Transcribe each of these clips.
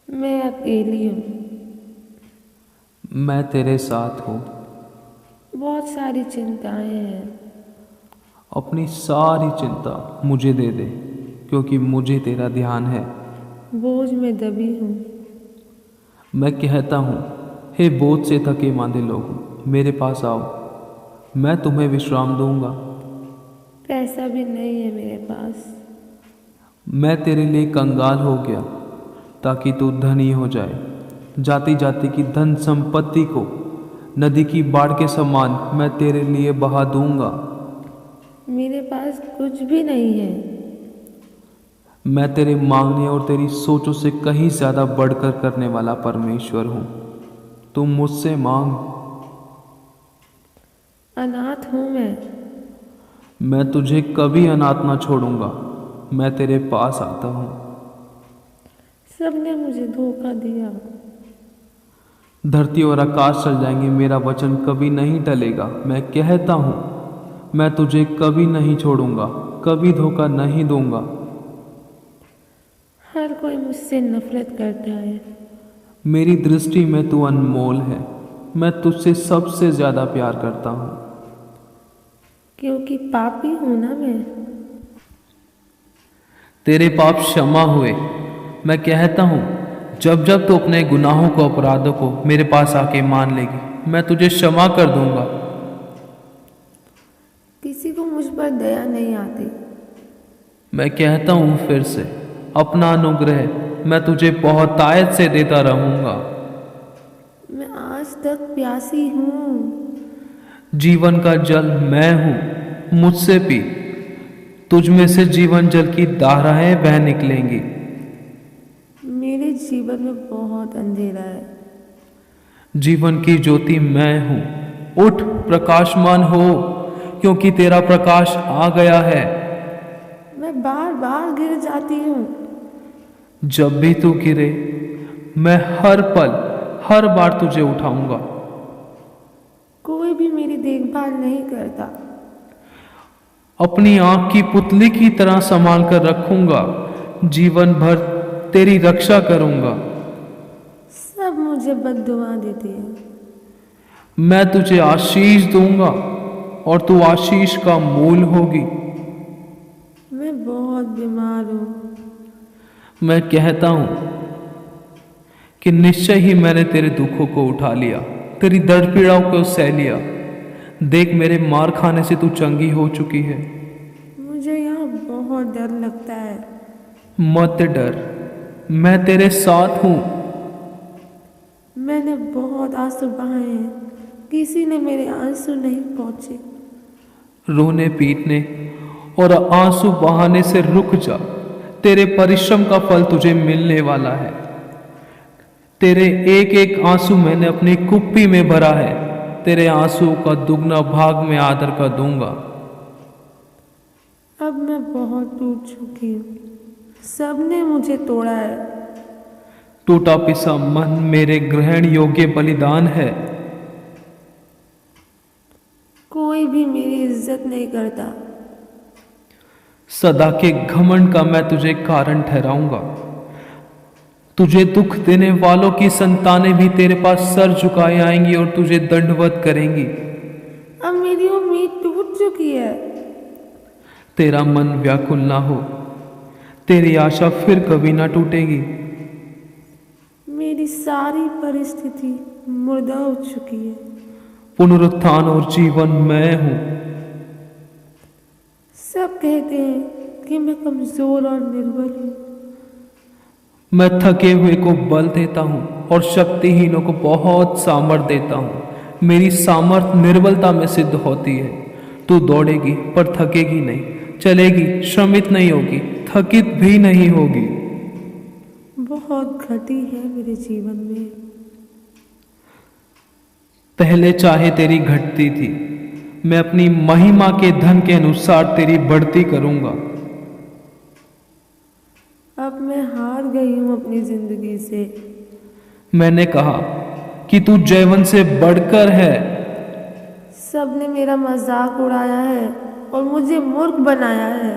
मैं अकेली हूँ। मैं तेरे साथ हूँ। बहुत सारी चिंताएं हैं। अपनी सारी चिंता मुझे दे दे, क्योंकि मुझे तेरा ध्यान है। बोझ में दबी हूँ। मैं कहता हूँ, हे बोझ से थके मांदे लोग, मेरे पास आओ, मैं तुम्हें विश्राम दूंगा। पैसा भी नहीं है मेरे पास। मैं तेरे लिए कंगाल हो गया ताकि तू धनी हो जाए। जाति जाति की धन संपत्ति को नदी की बाढ़ के समान मैं तेरे लिए बहा दूंगा। मेरे पास कुछ भी नहीं है। मैं तेरे मांगने और तेरी सोचों से कहीं ज्यादा बढ़कर करने वाला परमेश्वर हूं। तुम मुझसे मांग। अनाथ हूँ मैं। मैं तुझे कभी अनाथ ना छोड़ूंगा। मैं तेरे पास आता हूँ। सबने मुझे धोखा दिया। धरती और आकाश चल जाएंगे, मेरा वचन कभी नहीं टलेगा। मैं कहता हूँ, मैं तुझे कभी नहीं छोड़ूंगा, कभी धोखा नहीं दूंगा। हर कोई मुझसे नफरत करता है। मेरी दृष्टि में तू अनमोल है। मैं तुझसे सबसे ज्यादा प्यार करता हूँ। क्योंकि पापी हूँ ना मैं। तेरे पाप क्षमा हुए। मैं कहता हूँ, जब जब तू अपने गुनाहों को, अपराधों को मेरे पास आके मान लेगी, मैं तुझे क्षमा कर दूंगा। किसी को मुझ पर दया नहीं आती। मैं कहता हूँ फिर से, अपना अनुग्रह मैं तुझे बहुतायत से देता रहूंगा। मैं आज तक प्यासी हूँ। जीवन का जल मैं हूं, मुझसे पी। तुझ में से जीवन जल की धाराएं बह निकलेंगी। मेरे जीवन में बहुत अंधेरा है। जीवन की ज्योति मैं हूं। उठ, प्रकाशमान हो, क्योंकि तेरा प्रकाश आ गया है। मैं बार बार गिर जाती हूँ। जब भी तू गिरे, मैं हर पल, हर बार तुझे उठाऊंगा। कोई भी मेरी देखभाल नहीं करता। अपनी आंख की पुतली की तरह संभाल कर रखूंगा। जीवन भर तेरी रक्षा करूंगा। सब मुझे बद्दुआ देते हैं। मैं तुझे आशीष दूंगा और तू आशीष का मूल होगी। मैं बहुत बीमार हूँ। मैं कहता हूं कि निश्चय ही मैंने तेरे दुखों को उठा लिया, तेरी दर्द पीड़ाओं को सह लिया। देख, मेरे मार खाने से तू चंगी हो चुकी है। मुझे यहाँ बहुत डर लगता है। मत डर, मैं तेरे साथ हूं। मैंने बहुत आंसू बहाए हैं। किसी ने मेरे आंसू नहीं पहुँचे। रोने पीटने और आंसू बहाने से रुक जा। तेरे परिश्रम का फल तुझे मिलने वाला है। तेरे एक एक आंसू मैंने अपनी कुप्पी में भरा है। तेरे आंसू का दुगना भाग में आदर का दूंगा। अब मैं बहुत टूट चुकी हूँ। सबने मुझे तोड़ा है। टूटा पिसा मन मेरे ग्रहण योग्य बलिदान है। कोई भी मेरी इज्जत नहीं करता। सदा के घमंड का मैं तुझे कारण ठहराऊंगा। तुझे दुख देने वालों की संतानें भी तेरे पास सर झुकाए आएंगी और तुझे दंडवत करेंगी। अब मेरी उम्मीद टूट चुकी है। तेरा मन व्याकुल ना हो, तेरी आशा फिर कभी ना टूटेगी। मेरी सारी परिस्थिति मुर्दा हो चुकी है। पुनरुत्थान और जीवन मैं हूं। सब कहते हैं कि मैं कमजोर और निर्बल हूँ। मैं थके हुए को बल देता हूं और शक्तिहीनों को बहुत सामर्थ देता हूं। मेरी सामर्थ निर्बलता में सिद्ध होती है। तू दौड़ेगी पर थकेगी नहीं, चलेगी श्रमित नहीं होगी, थकित भी नहीं होगी। बहुत घटी है मेरे जीवन में। पहले चाहे तेरी घटती थी, मैं अपनी महिमा के धन के अनुसार तेरी बढ़ती करूंगा। अब मैं हार गई हूँ अपनी जिंदगी से। मैंने कहा कि तू जयवन से बढ़कर है। सबने मेरा मजाक उड़ाया है और मुझे मूर्ख बनाया है।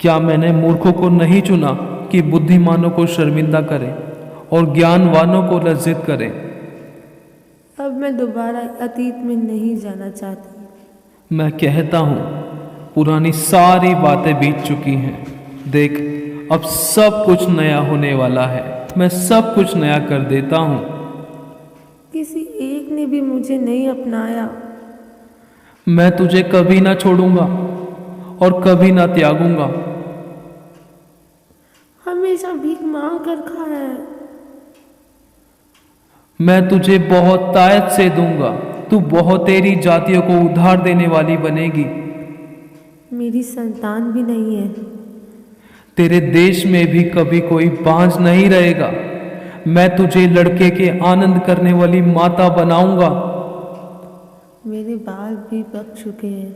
क्या मैंने मूर्खों को नहीं चुना कि बुद्धिमानों को शर्मिंदा करें और ज्ञानवानों को लज्जित करें। अब मैं दोबारा अतीत में नहीं जाना चाहती। मैं कहता हूँ पुरानी सारी बातें बीत चुकी हैं। देख, अब सब कुछ नया होने वाला है। मैं सब कुछ नया कर देता हूँ। किसी एक ने भी मुझे नहीं अपनाया। मैं तुझे कभी ना छोड़ूंगा और कभी ना त्यागूंगा। हमेशा भीख मांग कर खाया है। मैं तुझे बहुत तायत से दूंगा। तू बहुतेरी जातियों को उधार देने वाली बनेगी। मेरी संतान भी नहीं है। तेरे देश में भी कभी कोई बांझ नहीं रहेगा। मैं तुझे लड़के के आनंद करने वाली माता बनाऊंगा। मेरे बाल भी पक चुके हैं।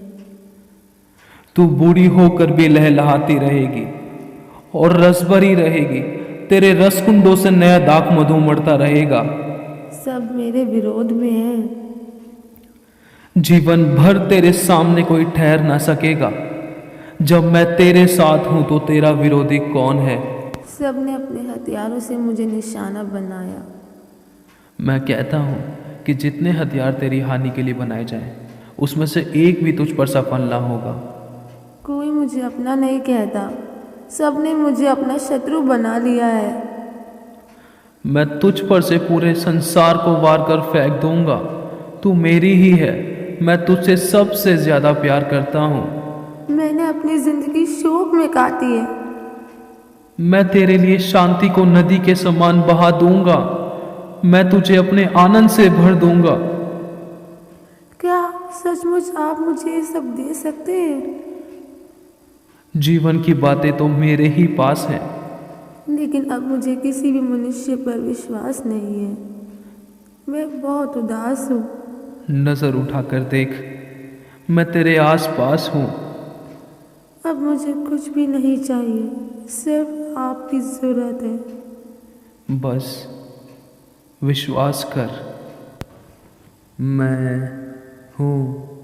तू बूढ़ी होकर भी लहलहाती रहेगी और रसभरी रहेगी। तेरे रसकुंडों से नया दाक मधु उमड़ता रहेगा। सब मेरे विरोध में है। जीवन भर तेरे सामने कोई ठहर ना सकेगा। जब मैं तेरे साथ हूं तो तेरा विरोधी कौन है? सब ने अपने हथियारों से मुझे निशाना बनाया। मैं कहता हूं कि जितने हथियार तेरी हानि के लिए बनाए जाएं, उसमें से एक भी तुझ पर सफल ना होगा। कोई मुझे अपना नहीं कहता। सब ने मुझे अपना शत्रु बना लिया है। मैं तुझ पर से पूरे संसार को वार कर फेंक दूंगा। तू मेरी ही है। मैं तुझसे सबसे ज्यादा प्यार करता हूँ। मैंने अपनी जिंदगी शोक में काटी है। मैं तेरे लिए शांति को नदी के समान बहा दूंगा। मैं तुझे अपने आनंद से भर दूंगा। क्या सचमुच आप मुझे ये सब दे सकते हैं? जीवन की बातें तो मेरे ही पास हैं। लेकिन अब मुझे किसी भी मनुष्य पर विश्वास नहीं है। मैं बहुत उदास हूँ। नजर उठाकर देख, मैं तेरे आसपास हूँ। अब मुझे कुछ भी नहीं चाहिए, सिर्फ आपकी जरूरत है। बस विश्वास कर, मैं हूँ।